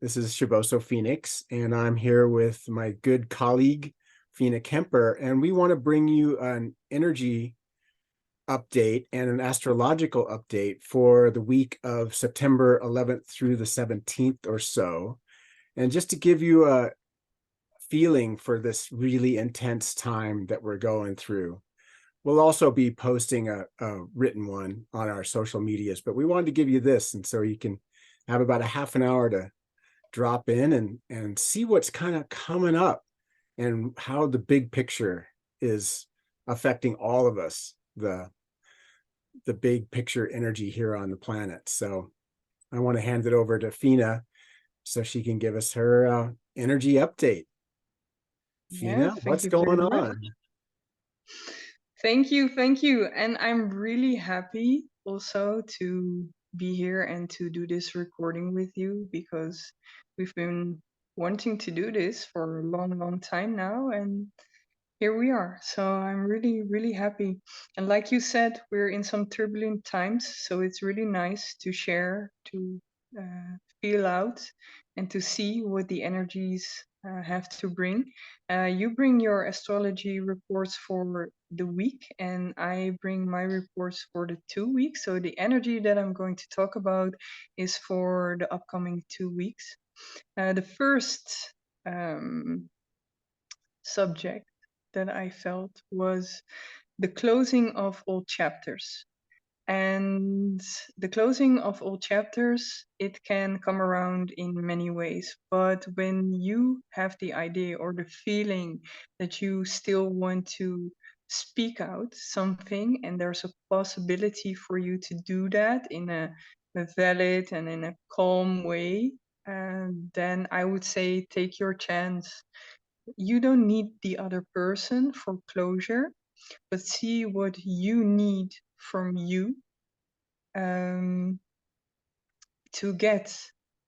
This is Shivoso Phoenix, and I'm here with my good colleague, Phina Kemper, and we want to bring you an energy update and an astrological update for the week of September 11th through the 17th or so. And just to give you a feeling for this really intense time that we're going through. We'll also be posting a written one on our social medias, but we wanted to give you this, and so you can have about a half an hour to drop in and see what's kind of coming up and how the big picture is affecting all of us, the big picture energy here on the planet. So I want to hand it over to Phina so she can give us her energy update. Yeah, Phina, thank what's you very going much. on? Thank you. And I'm really happy also to be here and to do this recording with you because we've been wanting to do this for a long, long time now. And here we are. So I'm really, really happy. And like you said, we're in some turbulent times. So it's really nice to share, to feel out, and to see what the energies have to bring. You bring your astrology reports for the week, and I bring my reports for the 2 weeks. So the energy that I'm going to talk about is for the upcoming 2 weeks. The first subject that I felt was the closing of all chapters. And the closing of all chapters, it can come around in many ways. But when you have the idea or the feeling that you still want to speak out something, and there's a possibility for you to do that in a valid and in a calm way, then I would say take your chance. You don't need the other person for closure, but see what you need from you um, to get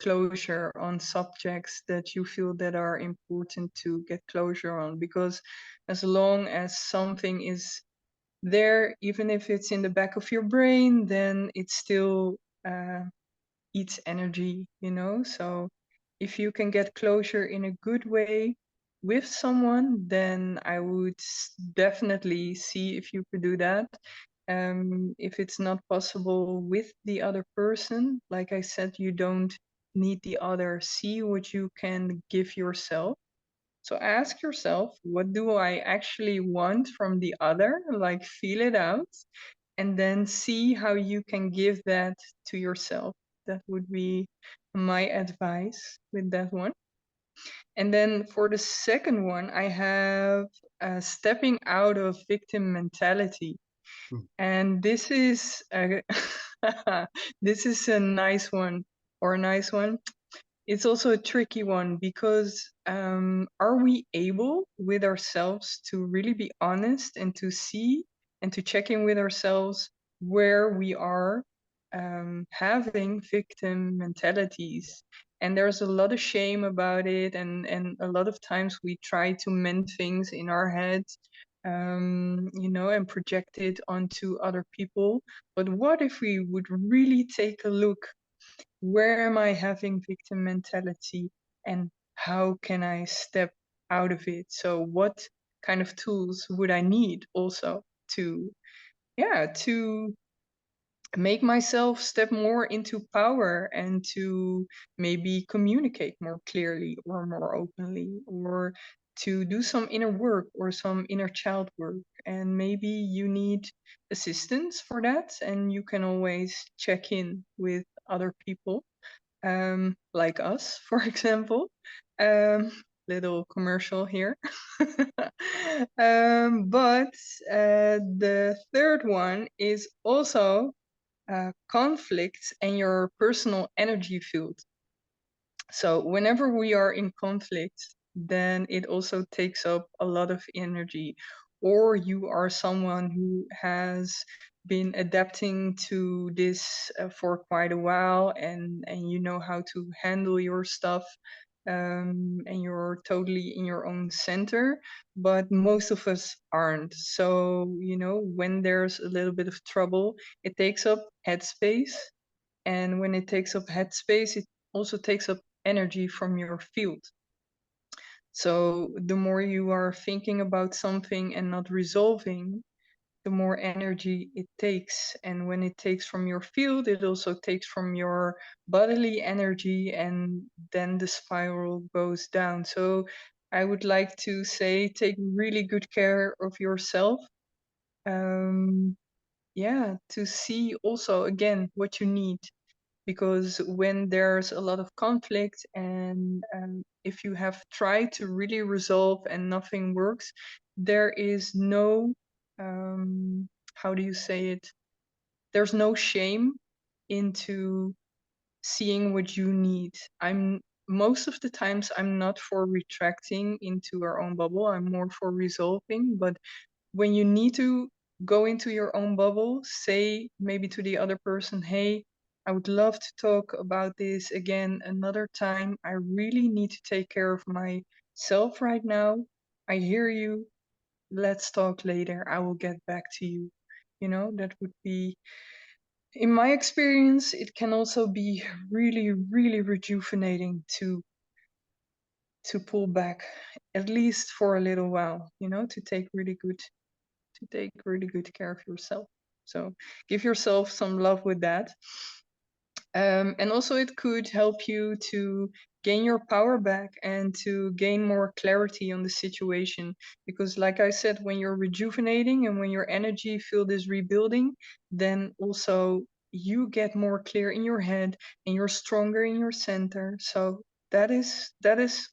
closure on subjects that you feel that are important to get closure on. Because as long as something is there, even if it's in the back of your brain, then it still eats energy, you know? So if you can get closure in a good way with someone, then I would definitely see if you could do that. If it's not possible with the other person, like I said, you don't need the other. See what you can give yourself. So ask yourself, what do I actually want from the other? Like, feel it out, and then see how you can give that to yourself. That would be my advice with that one. And then for the second one, I have stepping out of victim mentality. Hmm. And this is a this is a nice one, or a nice one. It's also a tricky one because are we able with ourselves to really be honest and to see and to check in with ourselves where we are having victim mentalities? And there's a lot of shame about it, and a lot of times we try to mend things in our heads, you know, and project it onto other people. But what if we would really take a look, where am I having victim mentality, and how can I step out of it? So what kind of tools would I need also to, yeah, to make myself step more into power and to maybe communicate more clearly or more openly, or to do some inner work or some inner child work. And maybe you need assistance for that, and you can always check in with other people, like us, for example. Um, Little commercial here. But the third one is also conflicts and your personal energy field. So whenever we are in conflict, then it also takes up a lot of energy. Or you are someone who has been adapting to this for quite a while, and you know how to handle your stuff, and you're totally in your own center, but most of us aren't. So, you know, when there's a little bit of trouble, it takes up headspace. And when it takes up headspace, it also takes up energy from your field. So the more you are thinking about something and not resolving, the more energy it takes. And when it takes from your field, it also takes from your bodily energy, and then the spiral goes down. So I would like to say, take really good care of yourself. Yeah, to see also again what you need, because when there's a lot of conflict, and if you have tried to really resolve and nothing works, there is no, how do you say it? There's no shame into seeing what you need. I'm Most of the times I'm not for retracting into our own bubble. I'm more for resolving, but when you need to go into your own bubble, say maybe to the other person, hey, I would love to talk about this again another time. I really need to take care of myself right now. I hear you. Let's talk later. I will get back to you. That would be, in my experience, it can also be really, really rejuvenating to pull back, at least for a little while, to take really good care of yourself. So give yourself some love with that. And also, it could help you to gain your power back and to gain more clarity on the situation. Because, like I said, when you're rejuvenating and when your energy field is rebuilding, then also you get more clear in your head and you're stronger in your center. So that is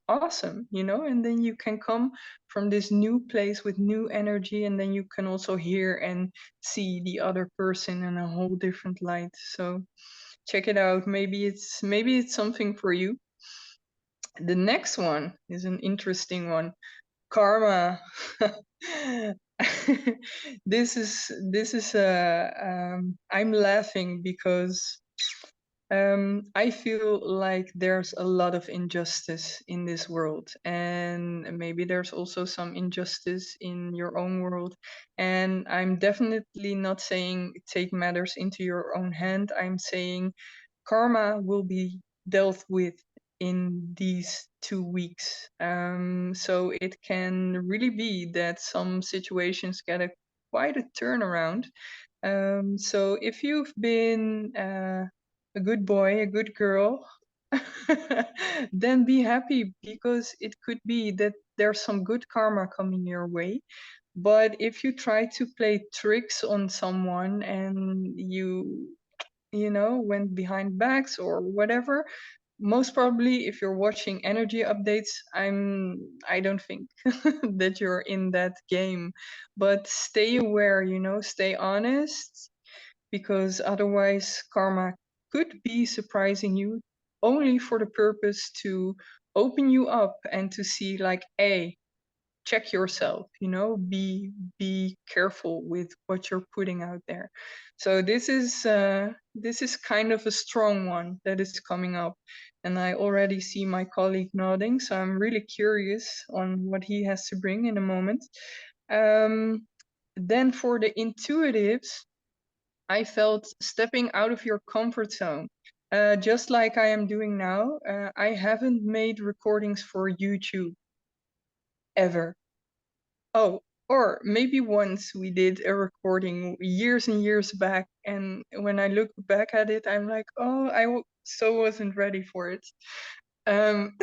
awesome, and then you can come from this new place with new energy, and then you can also hear and see the other person in a whole different light. So check it out. Maybe it's something for you. The next one is an interesting one. Karma. I'm laughing because I feel like there's a lot of injustice in this world, and maybe there's also some injustice in your own world. And I'm definitely not saying take matters into your own hand. I'm saying karma will be dealt with in these 2 weeks. So it can really be that some situations get quite a turnaround. So if you've been a good boy, a good girl, then be happy, because it could be that there's some good karma coming your way. But if you try to play tricks on someone and you went behind backs or whatever, most probably if you're watching energy updates, I don't think that you're in that game. But stay aware, stay honest, because otherwise karma could be surprising you only for the purpose to open you up and to see, like, hey, check yourself, be careful with what you're putting out there. So this is kind of a strong one that is coming up, and I already see my colleague nodding, so I'm really curious on what he has to bring in a moment. Then for the intuitives, I felt stepping out of your comfort zone. Just like I am doing now, I haven't made recordings for YouTube ever. Oh, or maybe once we did a recording years and years back, and when I look back at it, I'm like, oh, so wasn't ready for it. Um,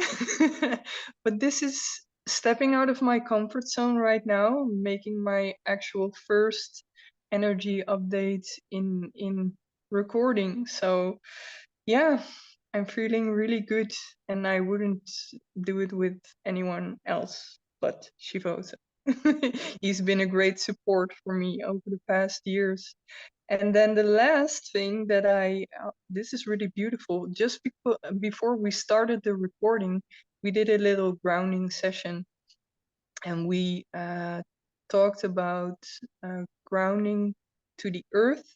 but this is stepping out of my comfort zone right now, making my actual first energy update in recording. So yeah, I'm feeling really good, and I wouldn't do it with anyone else but Shivoso. He's been a great support for me over the past years. And then the last thing that this is really beautiful. Just before we started the recording, we did a little grounding session, and we talked about grounding to the earth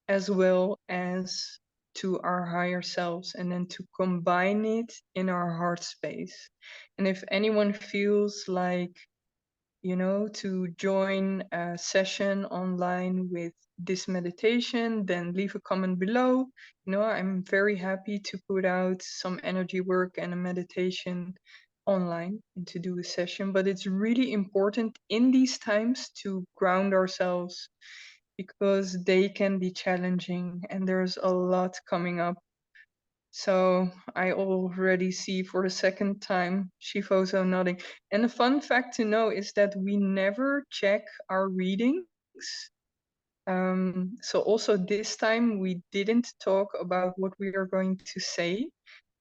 as well as to our higher selves, and then to combine it in our heart space. And if anyone feels like to join a session online with this meditation, then leave a comment below. I'm very happy to put out some energy work and a meditation online and to do a session. But it's really important in these times to ground ourselves because they can be challenging and there's a lot coming up. So I already see for the second time Shivoso nodding. And a fun fact to know is that we never check our readings. So also this time we didn't talk about what we are going to say.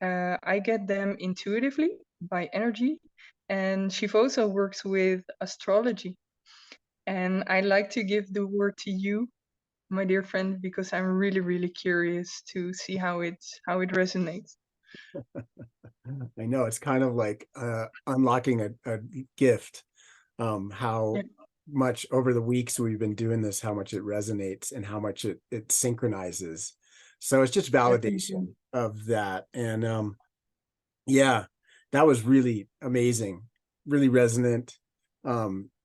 I get them intuitively by energy, and Shivoso works with astrology. And I like to give the word to you, my dear friend, because I'm really, really curious to see how it resonates. I know it's kind of like unlocking a gift. Yeah, How much over the weeks we've been doing this, how much it resonates and how much it synchronizes. So it's just definitely. validation of that. And yeah, that was really amazing, really resonant.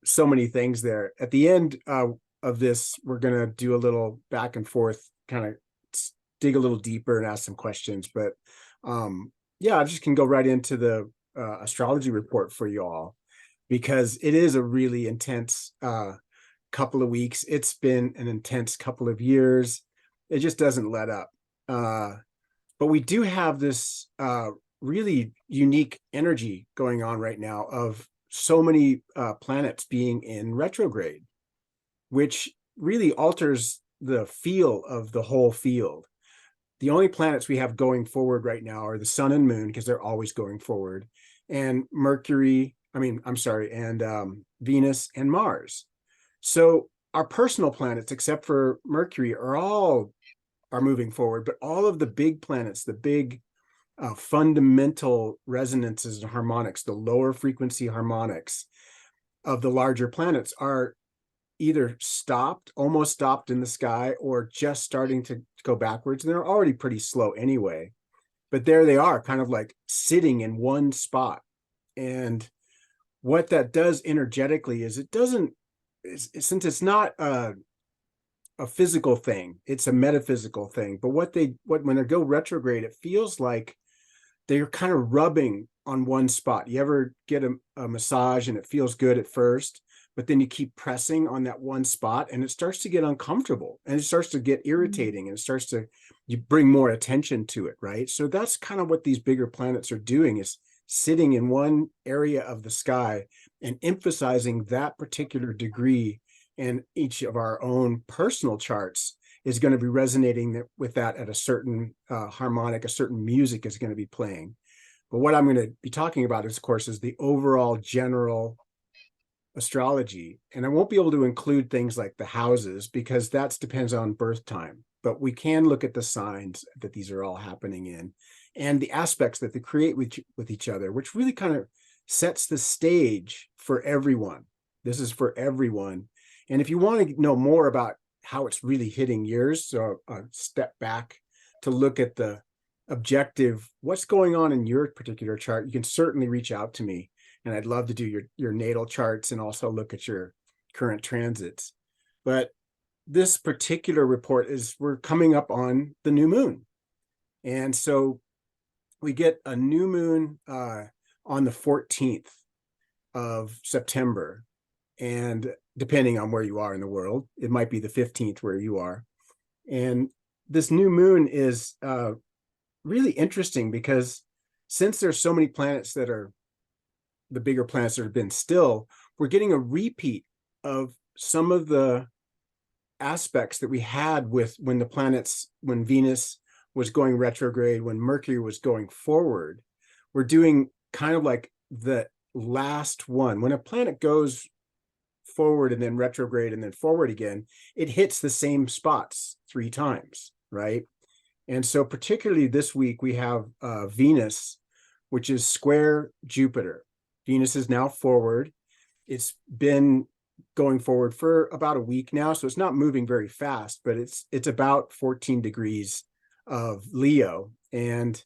So many things there. At the end of this, we're gonna do a little back and forth, kind of dig a little deeper and ask some questions. But yeah, I just can go right into the astrology report for you all because it is a really intense couple of weeks. It's been an intense couple of years. It just doesn't let up. But we do have this really unique energy going on right now of so many planets being in retrograde, which really alters the feel of the whole field. The only planets we have going forward right now are the sun and moon, because they're always going forward, and Mercury, I'm sorry, and Venus and Mars. So our personal planets, except for Mercury, are moving forward, but all of the big planets, the big fundamental resonances and harmonics, the lower frequency harmonics of the larger planets are either stopped, almost stopped in the sky, or just starting to go backwards. And they're already pretty slow anyway. But there they are, kind of like sitting in one spot. And what that does energetically is since it's not a physical thing, it's a metaphysical thing. But when they go retrograde, it feels like they're kind of rubbing on one spot. You ever get a massage and it feels good at first, but then you keep pressing on that one spot and it starts to get uncomfortable and it starts to get irritating and you bring more attention to it, right? So that's kind of what these bigger planets are doing, is sitting in one area of the sky and emphasizing that particular degree. And each of our own personal charts is going to be resonating with that at a certain harmonic, a certain music is going to be playing. But what I'm going to be talking about, of course, is the overall general astrology. And I won't be able to include things like the houses because that depends on birth time. But we can look at the signs that these are all happening in and the aspects that they create with each other, which really kind of sets the stage for everyone. This is for everyone. And if you want to know more about how it's really hitting yours, so a step back to look at the objective, what's going on in your particular chart, you can certainly reach out to me. And I'd love to do your natal charts and also look at your current transits. But this particular report we're coming up on the new moon. And so we get a new moon on the 14th of September. And depending on where you are in the world, it might be the 15th where you are. And this new moon is really interesting because since there's so many planets that are the bigger planets that have been still, we're getting a repeat of some of the aspects that we had with when Venus was going retrograde, when Mercury was going forward. We're doing kind of like the last one. When a planet goes forward and then retrograde and then forward again, it hits the same spots 3 times, right? And so particularly this week, we have Venus, which is square Jupiter. Venus is now forward. It's been going forward for about a week now, so it's not moving very fast, but it's about 14 degrees of Leo. And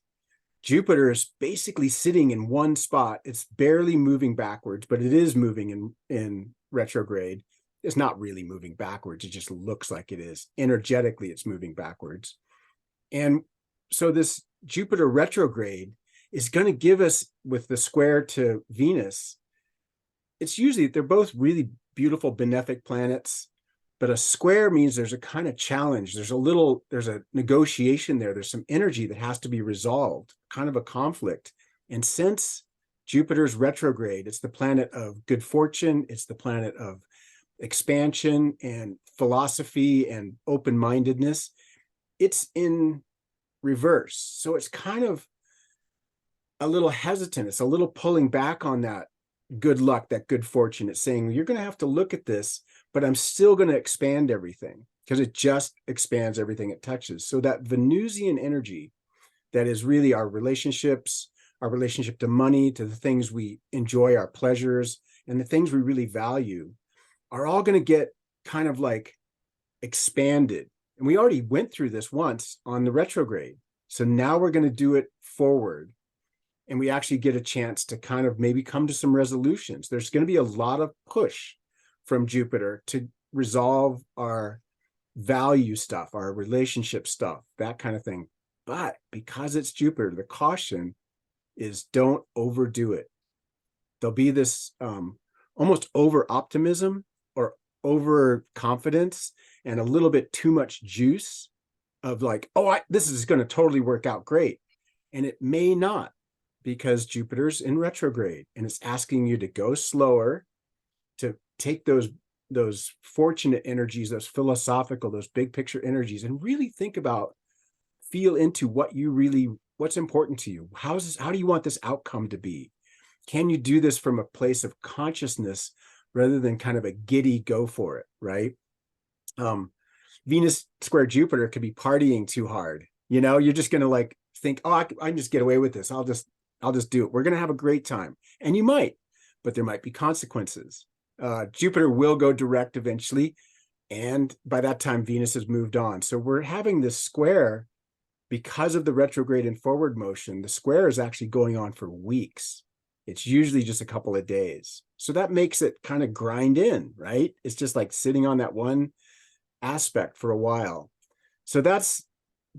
Jupiter is basically sitting in one spot. It's barely moving backwards, but it is moving in retrograde. It's not really moving backwards. It just looks like it is. Energetically, it's moving backwards. And so this Jupiter retrograde is going to give us, with the square to Venus, it's usually, they're both really beautiful benefic planets, but a square means there's a kind of challenge. There's a negotiation there. There's some energy that has to be resolved, kind of a conflict. And since Jupiter's retrograde, it's the planet of good fortune. It's the planet of expansion and philosophy and open-mindedness. It's in reverse. So it's kind of a little hesitant. It's a little pulling back on that good luck, that good fortune. It's saying, you're going to have to look at this, but I'm still going to expand everything, because it just expands everything it touches. So that Venusian energy, that is really our relationships, our relationship to money, to the things we enjoy, our pleasures, and the things we really value, are all going to get kind of like expanded. And we already went through this once on the retrograde. So now we're going to do it forward. And we actually get a chance to kind of maybe come to some resolutions. There's going to be a lot of push from Jupiter to resolve our value stuff, our relationship stuff, that kind of thing. But because it's Jupiter, the caution is don't overdo it. There'll be this almost over optimism or over confidence and a little bit too much juice of like, oh, this is going to totally work out great. And it may not, because Jupiter's in retrograde and it's asking you to go slower, to take those fortunate energies, those philosophical, those big picture energies, and really think about, feel into what's important to you. How do you want this outcome to be? Can you do this from a place of consciousness rather than kind of a giddy go for it, right? Venus square Jupiter could be partying too hard. You're just going to like think, oh, I can just get away with this. I'll just do it. We're going to have a great time. And you might, but there might be consequences. Jupiter will go direct eventually. And by that time, Venus has moved on. So we're having this square because of the retrograde and forward motion. The square is actually going on for weeks. It's usually just a couple of days. So that makes it kind of grind in, right? It's just like sitting on that one aspect for a while. So that's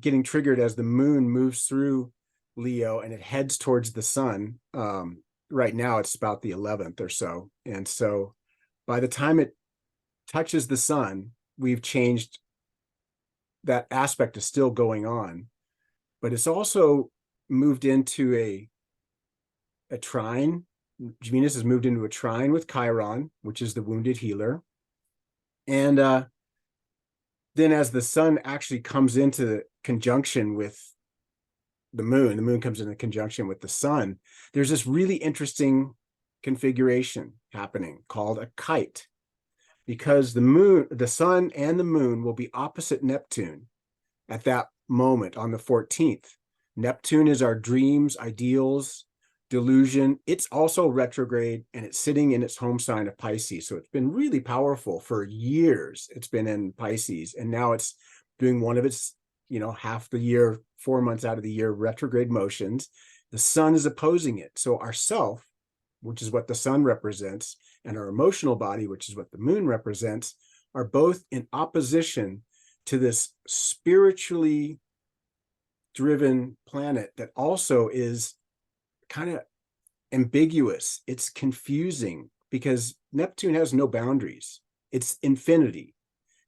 getting triggered as the moon moves through Leo and it heads towards the sun. Right now it's about the 11th or so. And so by the time it touches the sun, we've changed. That aspect is still going on, but it's also moved into a trine. Venus has moved into a trine with Chiron, which is the wounded healer. And then as the sun actually comes into conjunction with the moon comes into conjunction with the sun, there's this really interesting configuration happening called a kite, because the sun and the moon will be opposite Neptune at that moment on the 14th. Neptune is our dreams, ideals, delusion. It's also retrograde, and it's sitting in its home sign of Pisces. So it's been really powerful for years. It's been in Pisces, and now it's doing one of its, half the year, 4 months out of the year, retrograde motions. The sun is opposing it. So our self, which is what the sun represents, and our emotional body, which is what the moon represents, are both in opposition to this spiritually driven planet that also is kind of ambiguous. It's confusing because Neptune has no boundaries. It's infinity.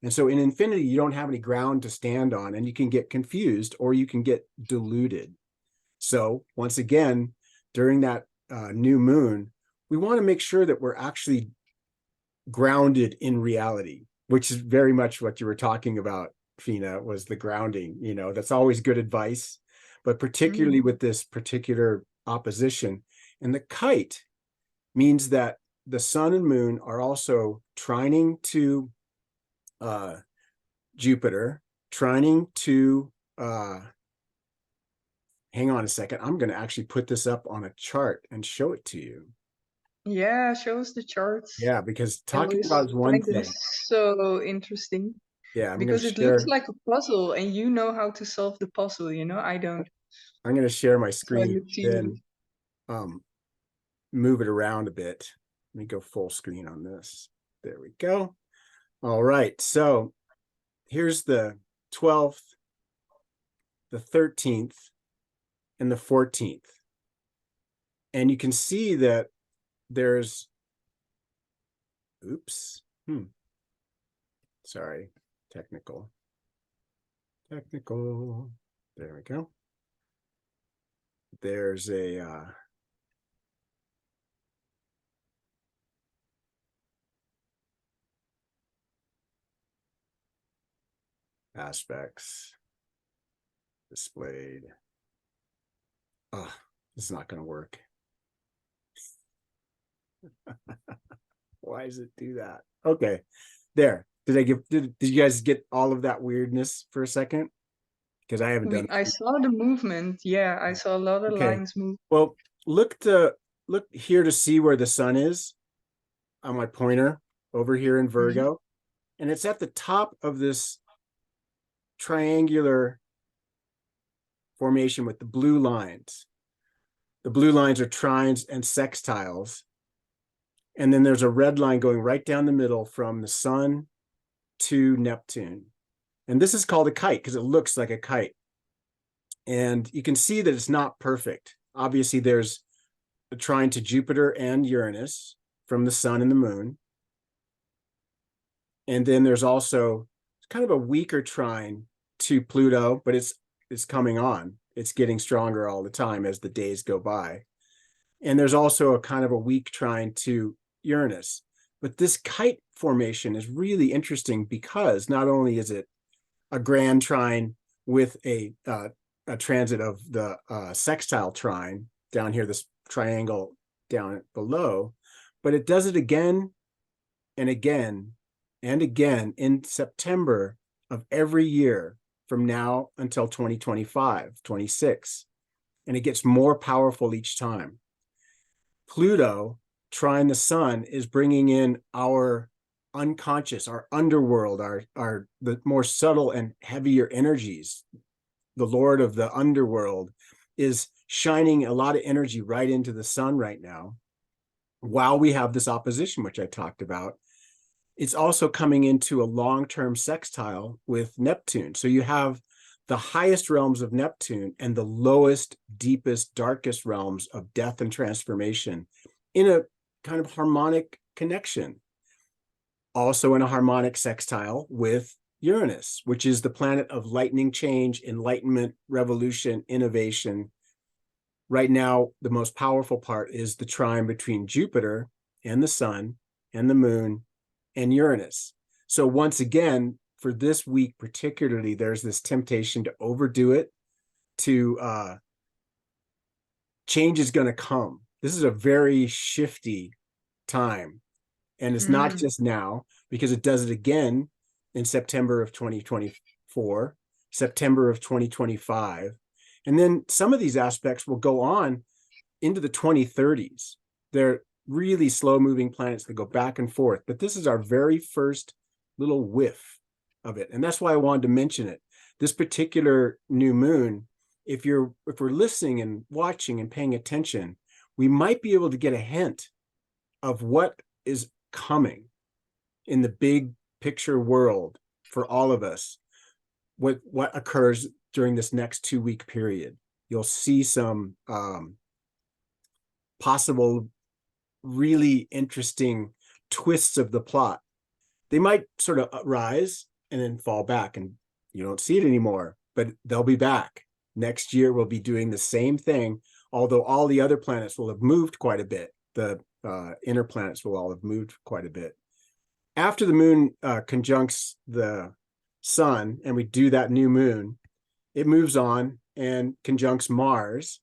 And so in infinity, you don't have any ground to stand on, and you can get confused or you can get deluded. So once again, during that new moon, we want to make sure that we're actually grounded in reality, which is very much what you were talking about, Phina, was the grounding. That's always good advice, but particularly with this particular opposition. And the kite means that the sun and moon are also trining to Jupiter, trining to hang on a second. I'm going to actually put this up on a chart and show it to you. Yeah, show us the charts. Yeah, because I talking always about is one find them thing. so interesting Yeah, I'm going to because it looks share. like a puzzle and you know how to solve the puzzle, I don't. I'm going to share my So screen, you see, then um, move it around a bit. Let me go full screen on this. There we go. All right. So here's the 12th, the 13th, and the 14th. And you can see that there's, oops, sorry, technical. There we go. There's a aspects displayed. Oh, this is not going to work. Why does it do that? Okay, there. Did you guys get all of that weirdness for a second? Because I haven't done I it. saw the movement. Yeah, I saw a lot of Okay. lines move. Well, look here to see where the sun is on my pointer over here in Virgo. And it's at the top of this triangular formation with the blue lines. The blue lines are trines and sextiles. And then there's a red line going right down the middle from the sun to Neptune. And this is called a kite because it looks like a kite. And you can see that it's not perfect. Obviously, there's a trine to Jupiter and Uranus from the sun and the moon. And then there's also kind of a weaker trine to Pluto, but it's coming on. It's getting stronger all the time as the days go by. And there's also a kind of a weak trine to Uranus. But this kite formation is really interesting because not only is it a grand trine with a transit of the sextile trine down here, this triangle down below, but it does it again and again and again in September of every year from now until 2025, 26. And it gets more powerful each time. Pluto trine the sun is bringing in our unconscious, our underworld, our the more subtle and heavier energies. The Lord of the underworld is shining a lot of energy right into the sun right now while we have this opposition, which I talked about. It's also coming into a long-term sextile with Neptune. So you have the highest realms of Neptune and the lowest, deepest, darkest realms of death and transformation in a kind of harmonic connection. Also in a harmonic sextile with Uranus, which is the planet of lightning change, enlightenment, revolution, innovation. Right now, the most powerful part is the trine between Jupiter and the sun and the moon and Uranus. So once again, for this week particularly, there's this temptation to overdo it, to change is going to come. This is a very shifty time. And it's not just now, because it does it again in September of 2024, September of 2025. And then some of these aspects will go on into the 2030s. They're really slow moving planets that go back and forth. But this is our very first little whiff of it. And that's why I wanted to mention it. This particular new moon, if we're listening and watching and paying attention, we might be able to get a hint of what is coming in the big picture world for all of us, what occurs during this next 2-week period. You'll see some possible really interesting twists of the plot. They might sort of rise and then fall back and you don't see it anymore, but they'll be back. Next year we'll be doing the same thing, although all the other planets will have moved quite a bit. The inner planets will all have moved quite a bit. After the moon conjuncts the sun and we do that new moon, it moves on and conjuncts Mars,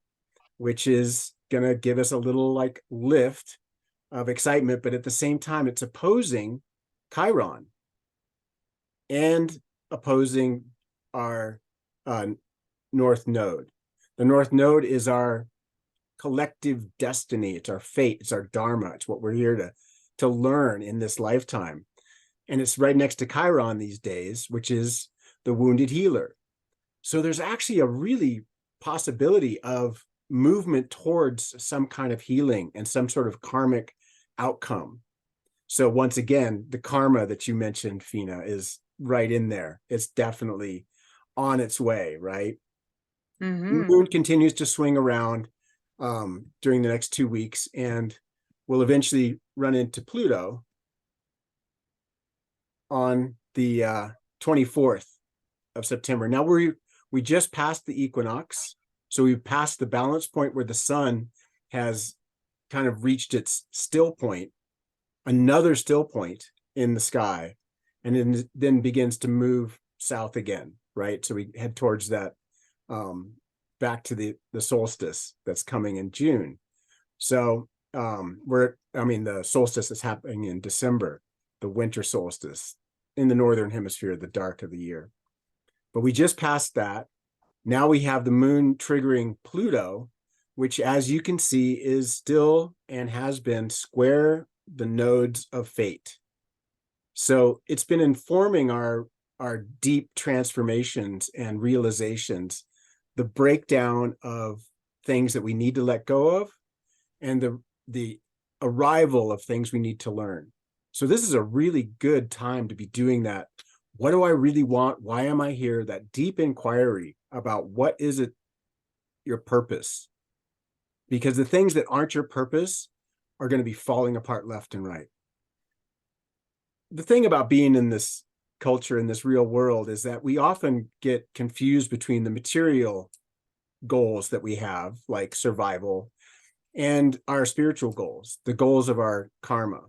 which is going to give us a little like lift of excitement, but at the same time, it's opposing Chiron and opposing our North Node. The North Node is our collective destiny. It's our fate. It's our dharma. It's what we're here to learn in this lifetime. And it's right next to Chiron these days, which is the wounded healer. So there's actually a really possibility of movement towards some kind of healing and some sort of karmic outcome. So once again, the karma that you mentioned, Phina, is right in there. It's definitely on its way, right? The Mm-hmm. moon continues to swing around during the next 2 weeks, and we'll eventually run into Pluto on the 24th of September. Now we just passed the equinox, so we passed the balance point where the sun has kind of reached its still point, another still point in the sky, and then begins to move south again, right? So we head towards that back to the solstice that's coming in June. So the solstice is happening in December, the winter solstice in the northern hemisphere, the dark of the year. But we just passed that. Now we have the moon triggering Pluto, which, as you can see, is still and has been square the nodes of fate. So it's been informing our deep transformations and realizations, the breakdown of things that we need to let go of, and the arrival of things we need to learn. So this is a really good time to be doing that. What do I really want? Why am I here? That deep inquiry about what is it, your purpose? Because the things that aren't your purpose are going to be falling apart left and right. The thing about being in this culture, in this real world, is that we often get confused between the material goals that we have, like survival, and our spiritual goals, the goals of our karma.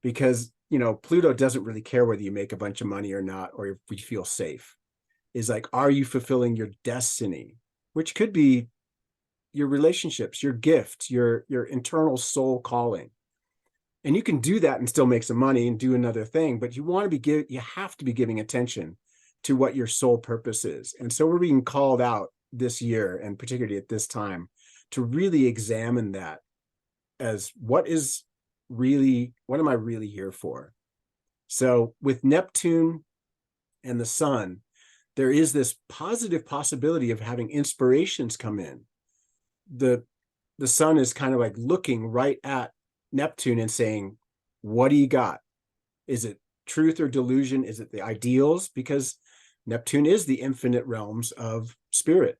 Because, Pluto doesn't really care whether you make a bunch of money or not, or if we feel safe. Is like, are you fulfilling your destiny, which could be your relationships, your gift, your internal soul calling. And you can do that and still make some money and do another thing, but you have to be giving attention to what your soul purpose is. And so we're being called out this year, and particularly at this time, to really examine that as what am I really here for? So with Neptune and the sun, there is this positive possibility of having inspirations come in. The sun is kind of like looking right at Neptune and saying, what do you got? Is it truth or delusion? Is it the ideals? Because Neptune is the infinite realms of spirit.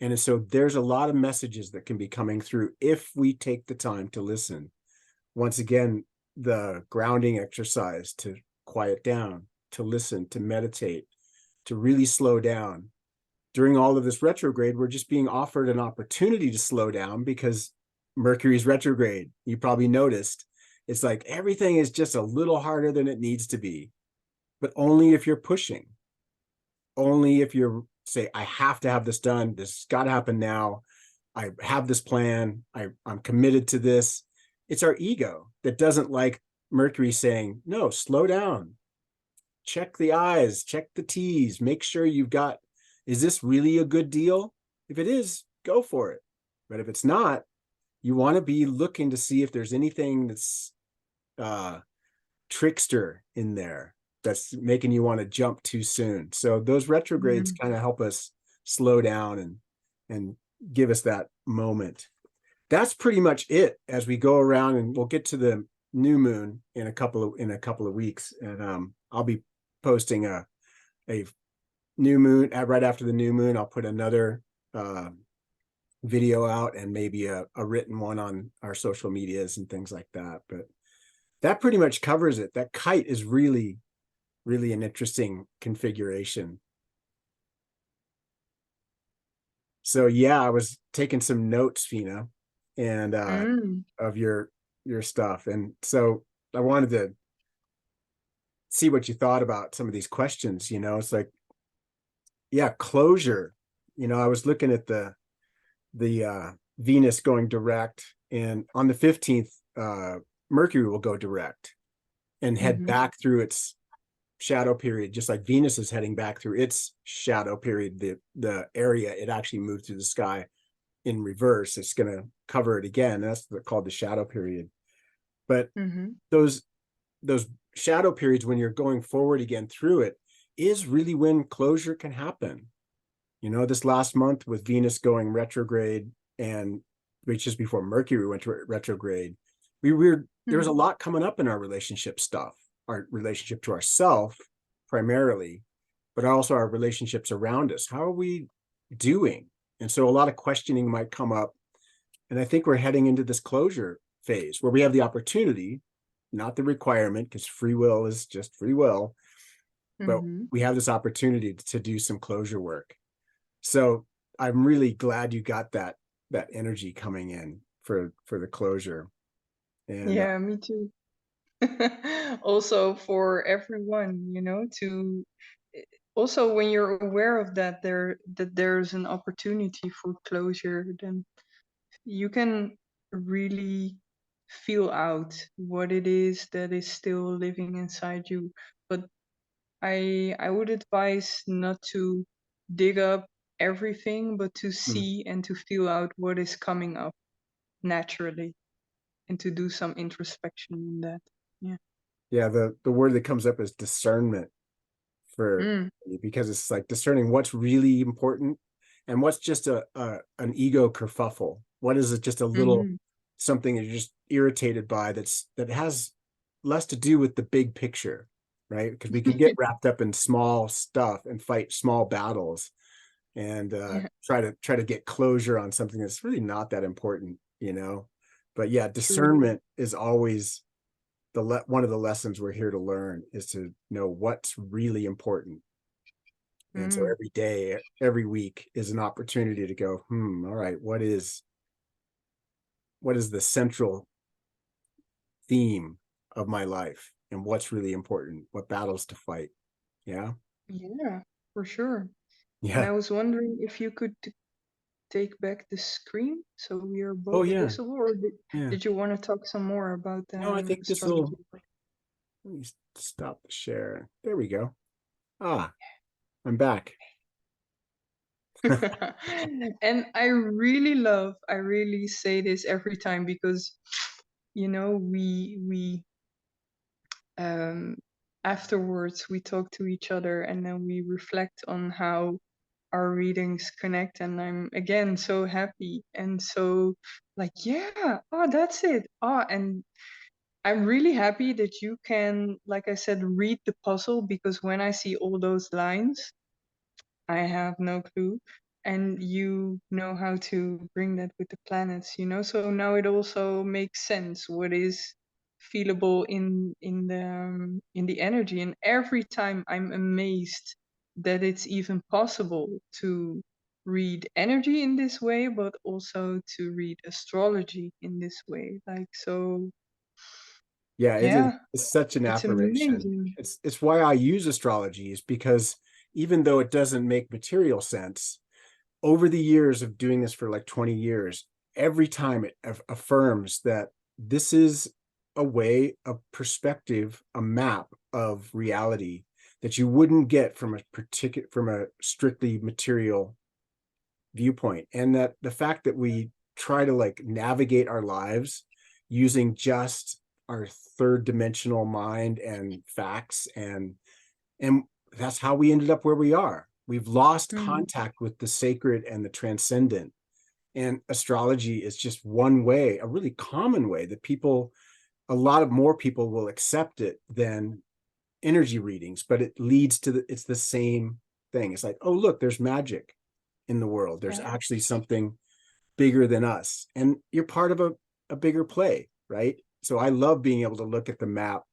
And so there's a lot of messages that can be coming through if we take the time to listen. Once again, the grounding exercise to quiet down, to listen, to meditate, to really slow down. During all of this retrograde, we're just being offered an opportunity to slow down because Mercury's retrograde. You probably noticed it's like everything is just a little harder than it needs to be, but only if you're pushing. Only if you're say, I have to have this done. This has got to happen now. I have this plan. I'm committed to this. It's our ego that doesn't like Mercury saying, no, slow down. Check the I's, check the T's, make sure is this really a good deal? If it is, go for it. But if it's not, you want to be looking to see if there's anything that's trickster in there that's making you want to jump too soon. So those retrogrades kind of help us slow down and give us that moment. That's pretty much it as we go around, and we'll get to the new moon in a couple of weeks, and I'll be posting a new moon right after the new moon. I'll put another video out and maybe a written one on our social medias and things like that. But that pretty much covers it. That kite is really, really an interesting configuration. So yeah, I was taking some notes, Phina, and of your stuff. And so I wanted to see what you thought about some of these questions. It's like, yeah, closure. I was looking at the Venus going direct, and on the 15th, Mercury will go direct and head back through its shadow period, just like Venus is heading back through its shadow period. The area it actually moved through the sky in reverse, it's going to cover it again. That's called the shadow period. But those shadow periods, when you're going forward again through it, is really when closure can happen. This last month with Venus going retrograde and just before Mercury went to retrograde, there was a Mm. lot coming up in our relationship stuff, our relationship to ourself primarily, but also our relationships around us. How are we doing? And so a lot of questioning might come up. And I think we're heading into this closure phase where we have the opportunity, not the requirement, because free will is just free will, but Mm-hmm. we have this opportunity to do some closure work. So I'm really glad you got that energy coming in for the closure. And Yeah, me too. Also for everyone, to eh, also when you're aware of that there's an opportunity for closure, then you can really feel out what it is that is still living inside you. But I would advise not to dig up everything, but to see and to feel out what is coming up naturally and to do some introspection in that. Yeah. yeah, the word that comes up is discernment for Mm. me, because it's like discerning what's really important and what's just a an ego kerfuffle. What is it, just a little Mm-hmm. something that you're just irritated by that has less to do with the big picture, right? Because we can get wrapped up in small stuff and fight small battles and Yeah, try to get closure on something that's really not that important. But yeah, true. discernment is always one of the lessons we're here to learn, is to know what's really important. And so Mm. every day, every week is an opportunity to go, all right, what is the central theme of my life, and what's really important, what battles to fight. Yeah. Yeah, for sure. And Yeah. I was wondering if you could take back the screen so we are Oh both yeah. visible, or Yeah. did you want to talk some more about No, I think this will, astrology? let me stop the share. There we go. Ah, I'm back. And I really say this every time because we um afterwards we talk to each other and then we reflect on how our readings connect, and I'm again so happy and so like, yeah, oh, that's it. Oh, and I'm really happy that you can, like I said, read the puzzle, because when I see all those lines, I have no clue. And you know how to bring that with the planets. So now it also makes sense what is feelable in the energy. And every time I'm amazed that it's even possible to read energy in this way, but also to read astrology in this way. Like, so Yeah, it is, yeah, it's such an it's affirmation. amazing. It's why I use astrology, is because even though it doesn't make material sense, over the years of doing this for like 20 years, every time it affirms that this is a way, a perspective, a map of reality that you wouldn't get from a strictly material viewpoint. And that the fact that we try to like navigate our lives using just our third dimensional mind and facts, and that's how we ended up where we are. We've lost Mm, contact with the sacred and the transcendent. And astrology is just one way, a really common way that a lot of more people will accept it than energy readings, but it leads to it's the same thing. It's like, oh, look, there's magic in the world. There's yeah. actually something bigger than us. And you're part of a bigger play, right? So I love being able to look at the map,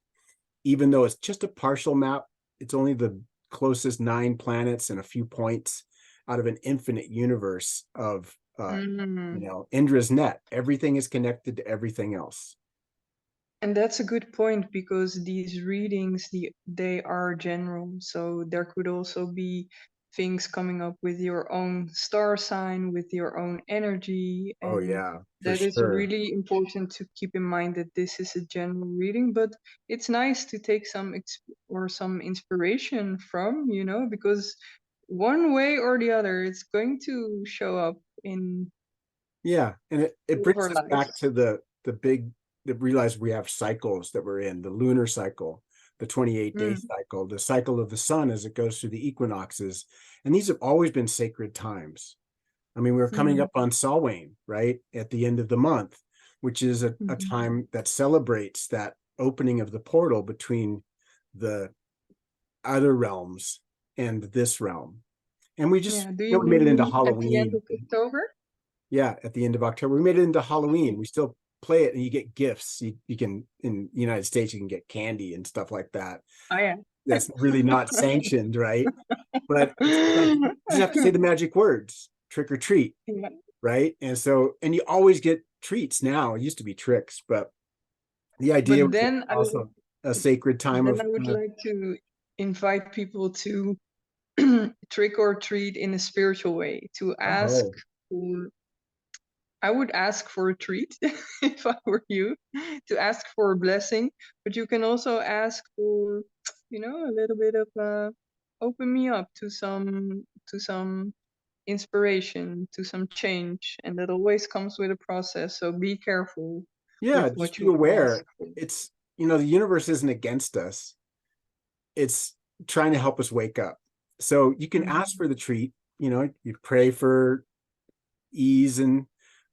even though it's just a partial map. It's only the closest 9 planets and a few points out of an infinite universe of Mm. Indra's net. Everything is connected to everything else. And that's a good point, because these readings, they are general. So there could also be things coming up with your own star sign, with your own energy, Oh and yeah, for that is sure. really important to keep in mind, that this is a general reading, but it's nice to take some inspiration from, because one way or the other, it's going to show up in Yeah, and it all of brings our us back lives. to the big, that realize we have cycles that we're in, the lunar cycle, the 28-day Mm, cycle, the cycle of the sun as it goes through the equinoxes. And these have always been sacred times. I mean, we're coming mm, up on Samhain, right, at the end of the month, which is a mhm. time that celebrates that opening of the portal between the other realms and this realm. And we just, Yeah. Do you you know, we made it into mean at the end Halloween. of October? Yeah, at the end of October, we made it into Halloween. Okay. We still play it, and you get gifts. You can, in the United States, you can get candy and stuff like that. Oh yeah. That's really not sanctioned, right? But it's like you just have to say the magic words, trick or treat, Yeah. right? And so, and you always get treats now. It used to be tricks, but the idea But was also a sacred time then of I would like to invite people to trick or treat in a spiritual way, to ask oh for, I would ask for a treat if I were you, to ask for a blessing, but you can also ask for, a little bit of open me up to some inspiration, to some change, and that always comes with a process. So be careful yeah, with just what be you ask aware. for. It's, the universe isn't against us. It's trying to help us wake up. So you can ask Mhm. for the treat, you pray for ease and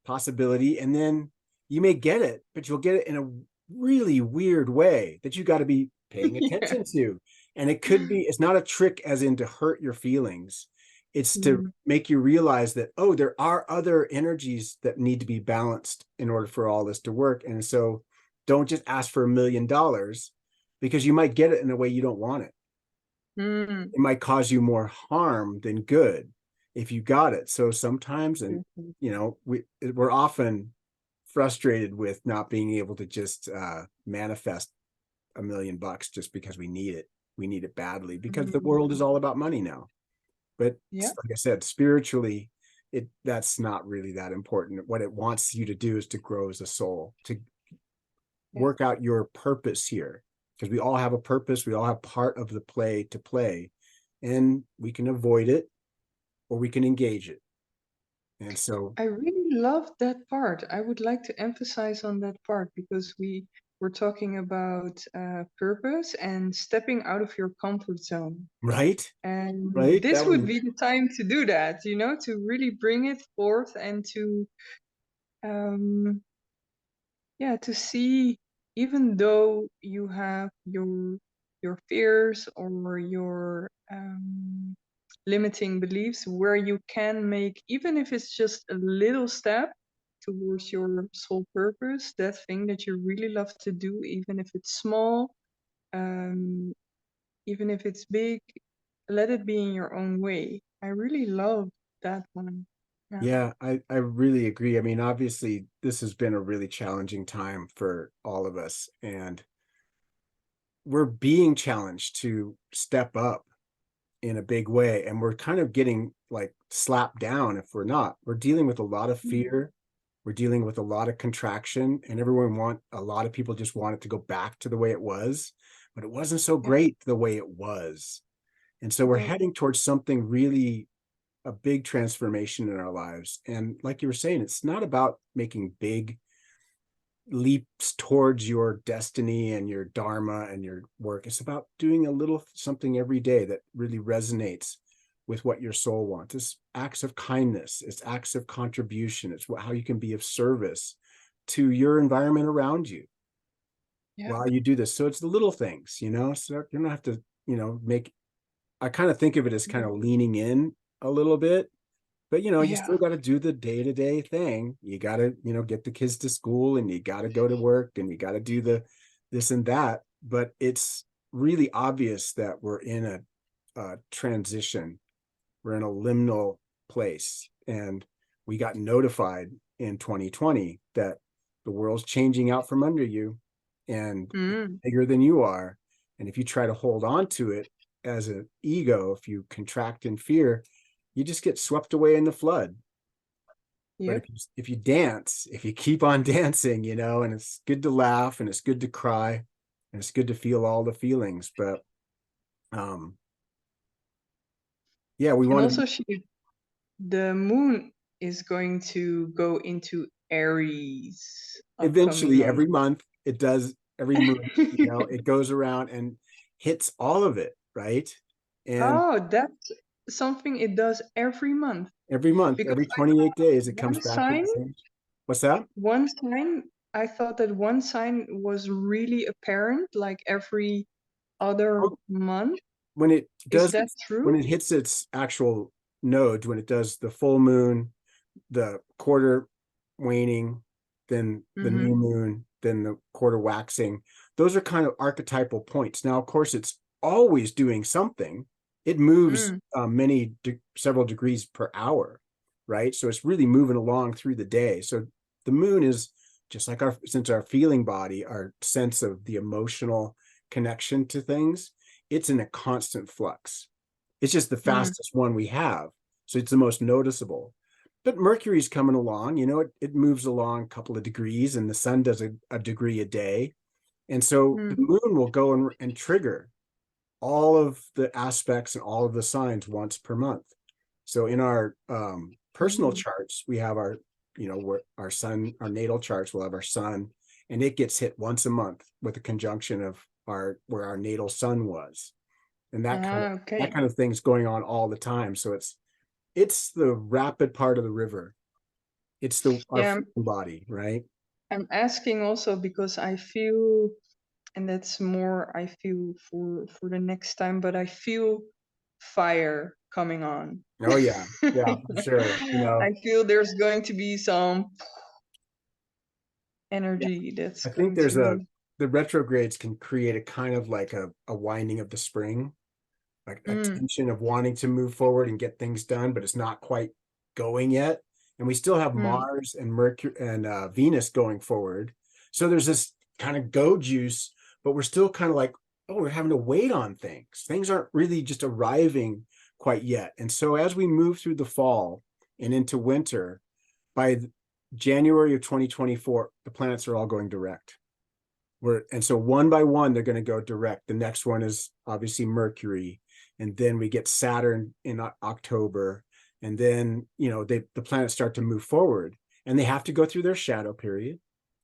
possibility, and then you may get it, but you'll get it in a really weird way that you got to be paying Yeah. attention to. And it could be, it's not a trick as in to hurt your feelings. It's to Mm, make you realize that, oh, there are other energies that need to be balanced in order for all this to work. And so don't just ask for $1 million, because you might get it in a way you don't want it. mm. It might cause you more harm than good if you got it. So sometimes, and Mhm. we're often frustrated with not being able to just manifest $1 million just because we need it. We need it badly because the Mm. world is all about money now. But Yeah, like I said, spiritually, that's not really that important. What it wants you to do is to grow as a soul, to yeah. work out your purpose here, because we all have a purpose. We all have part of the play to play, and we can avoid it or we can engage it. And so, I really love that part. I would like to emphasize on that part because we were talking about purpose and stepping out of your comfort zone. right, And right, this that would was, be the time to do that, to really bring it forth and to um, yeah, to see, even though you have your fears or your limiting beliefs, where you can make, even if it's just a little step towards your soul purpose, that thing that you really love to do, even if it's small, um, even if it's big, let it be in your own way. I really love that one. Yeah. yeah, I really agree. I mean, obviously, this has been a really challenging time for all of us, and we're being challenged to step up in a big way, and we're kind of getting like slapped down if we're not. We're dealing with a lot of Mm. fear. We're dealing with a lot of contraction, and a lot of people just want it to go back to the way it was, but it wasn't so Yeah. great the way it was. And so we're No. heading towards something really, a big transformation in our lives. And like you were saying, it's not about making big leaps towards your destiny and your dharma and your work. It's about doing a little something every day that really resonates with what your soul wants. It's acts of kindness, it's acts of contribution, it's how you can be of service to your environment around you Yeah. while you do this. So it's the little things, so you don't have to, make, I kind of think of it as kind of leaning in a little bit, but you Yeah. still got to do the day-to-day thing. You got to, get the kids to school, and you got to go to work, and you got to do the this and that. But it's really obvious that we're in a transition. We're in a liminal place, and we got notified in 2020 that the world's changing out from under you, and it's Mm. bigger than you are. And if you try to hold on to it as an ego, if you contract in fear, you just get swept away in the flood. But Yep. if you dance, if you keep on dancing, and it's good to laugh, and it's good to cry, and it's good to feel all the feelings. But um yeah, we And want to be, also, the moon is going to go into Aries eventually upcoming every month it does, every moon, month. it goes around, and hits all of it, right? And Oh, that's something it does every month. every month, Because every I 28 days, it one comes back to the sign, same. What's that? one sign, I thought that one sign was really apparent, like every other Oh, month. when it Is does that its, when true? it hits its actual nodes, when it does the full moon, the quarter waning, then the new Mm-hmm. moon, then the quarter waxing. Those are kind of archetypal points. Now, of course, it's always doing something. It moves Mm, several degrees per hour, right? So it's really moving along through the day. So the moon is just like since our feeling body, our sense of the emotional connection to things, it's in a constant flux. It's just the mm, fastest one we have. So it's the most noticeable. But Mercury's coming along, it moves along a couple of degrees, and the sun does a degree a day. And so the mm, moon will go and trigger all of the aspects and all of the signs once per month. So in our personal mm. charts, we have our sun, our natal charts will have our sun, and it gets hit once a month with a conjunction of where our natal sun was. And Ah, that okay. kind of thing's going on all the time. So it's the rapid part of the river. It's our Yeah, body, right? I'm asking also because I feel, and that's more I feel for the next time, but I feel fire coming on. Oh yeah, yeah, for sure. I feel there's going to be some Yeah, energy that's I think going to. the retrogrades can create a kind of like a winding of the spring, like a Mm, tension of wanting to move forward and get things done, but it's not quite going yet. And we still have mm, Mars and Mercury and Venus going forward. So there's this kind of go juice, but we're still kind of like, oh, we're having to wait on things. Things aren't really just arriving quite yet. And so as we move through the fall and into winter, by January of 2024, the planets are all going direct. And so one by one, they're going to go direct. The next one is obviously Mercury, and then we get Saturn in October, and then the planets start to move forward, and they have to go through their shadow period,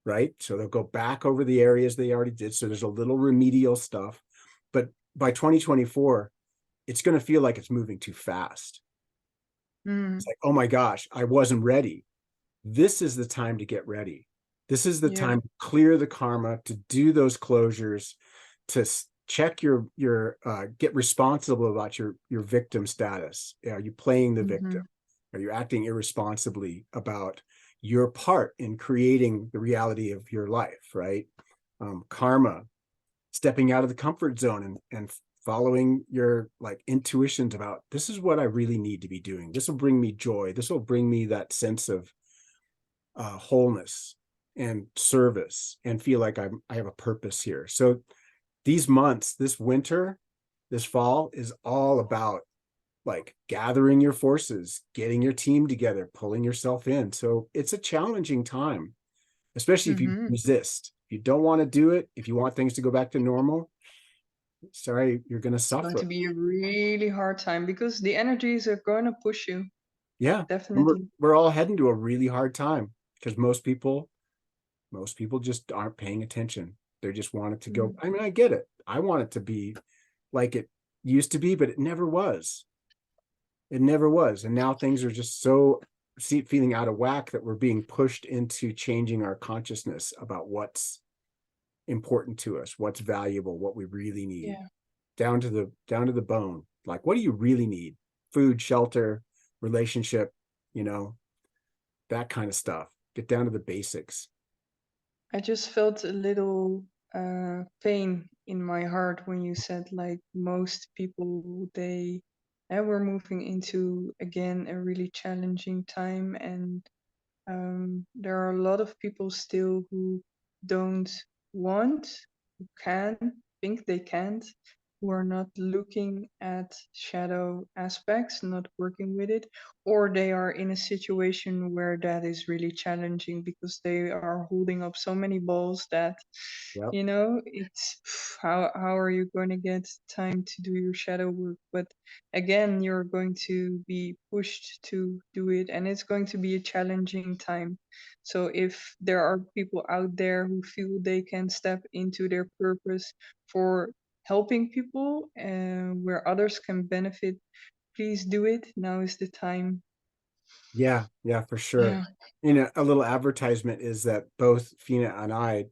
right? So they'll go back over the areas they already did. So there's a little remedial stuff, but by 2024, it's going to feel like it's moving too fast. It's mm. like, oh my gosh, I wasn't ready. This is the time to get ready. This is the Yeah. time to clear the karma, to do those closures, to check get responsible about your victim status. Are you playing the victim? Mm-hmm. Are you acting irresponsibly about your part in creating the reality of your life, right? Karma, stepping out of the comfort zone and following your like intuitions about this is what I really need to be doing. This will bring me joy. This will bring me that sense of wholeness and service and feel like I have a purpose here. So these months, this winter, this fall is all about like gathering your forces, getting your team together, pulling yourself in. So it's a challenging time, especially if you Mm-hmm. resist. If you don't want to do it, if you want things to go back to normal, sorry, you're going to It's going suffer. to be a really hard time because the energies are going to push you. Yeah. And Definitely. we're all heading to a really hard time because most people just aren't paying attention. They just want it to go. Mm. I mean, I get it. I want it to be like it used to be, but it never was. It never was. And now things are just so feeling out of whack that we're being pushed into changing our consciousness about what's important to us, what's valuable, what we really need, Yeah. down to the bone. Like, what do you really need? Food, shelter, relationship, you know, that kind of stuff. Get down to the basics. I just felt a little pain in my heart when you said like most people they were moving into again a really challenging time, and there are a lot of people still who don't want, who can, think they can't, who are not looking at shadow aspects, not working with it, or they are in a situation where that is really challenging because they are holding up so many balls that Yep. it's how are you going to get time to do your shadow work? But again, you're going to be pushed to do it, and it's going to be a challenging time. So if there are people out there who feel they can step into their purpose for helping people where others can benefit, please do it. Now is the time. Yeah, yeah, for sure. Yeah. A little advertisement is that both Phina and I,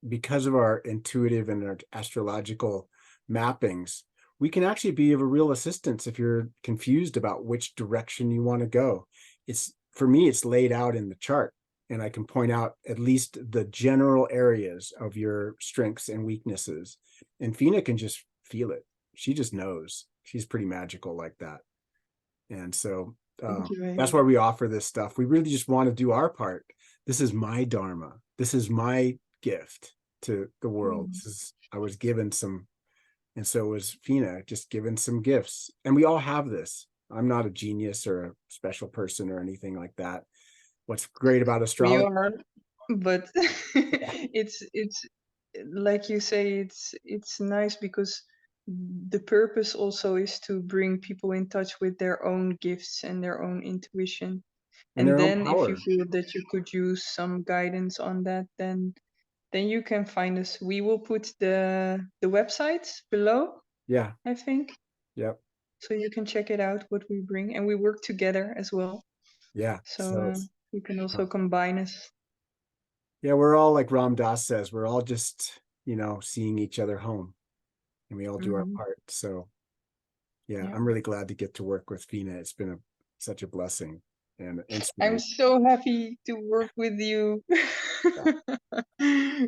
because of our intuitive and our astrological mappings, we can actually be of a real assistance if you're confused about which direction you want to go. It's for me, it's laid out in the chart, and I can point out at least the general areas of your strengths and weaknesses. And Phina can just feel it. She just knows. She's pretty magical like that. And so Thank you very that's much. why we offer this stuff. We really just want to do our part. This is my dharma. This is my gift to the world. Mm. This is, I was given some, and so was Phina, just given some gifts. And we all have this. I'm not a genius or a special person or anything like that. What's great about We astrology? are, but it's like you say, it's nice because the purpose also is to bring people in touch with their own gifts and their own intuition. And And their own then if you power. feel that you could use some guidance on that, then you can find us. We will put the websites below, Yeah. I think, Yep. so you can check it out what we bring, and we work together as well. Yeah. So So it's, you can uh, also combine us. yeah, we're all like Ram Dass says, we're all just, seeing each other home, and we all do our Hmm. part. So yeah, Yeah. I'm really glad to get to work with Phina. It's been such a blessing and I'm inspiration. so happy to work with you. Yeah,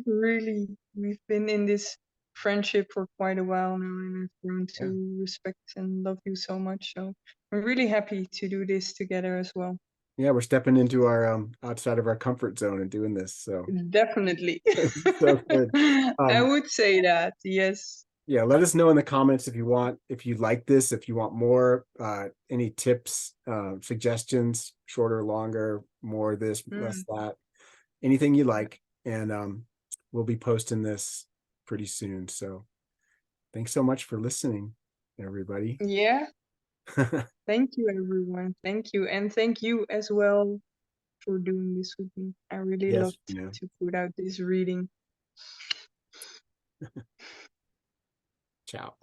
Really, we've been in this friendship for quite a while now, and I've grown yeah, to respect and love you so much. So I'm really happy to do this together as well. yeah. We're stepping into our outside of our comfort zone and doing this. So Definitely. so good. I Um, would say that, yes. yeah, let us know in the comments if you like this, if you want more, any tips, suggestions, shorter, longer, more this, less Mm. that, anything you like. And we'll be posting this pretty soon. So thanks so much for listening, everybody. Yeah. Thank you, everyone. Thank you. And thank you as well for doing this with me. I really Yes, loved you know. to put out this reading. Ciao.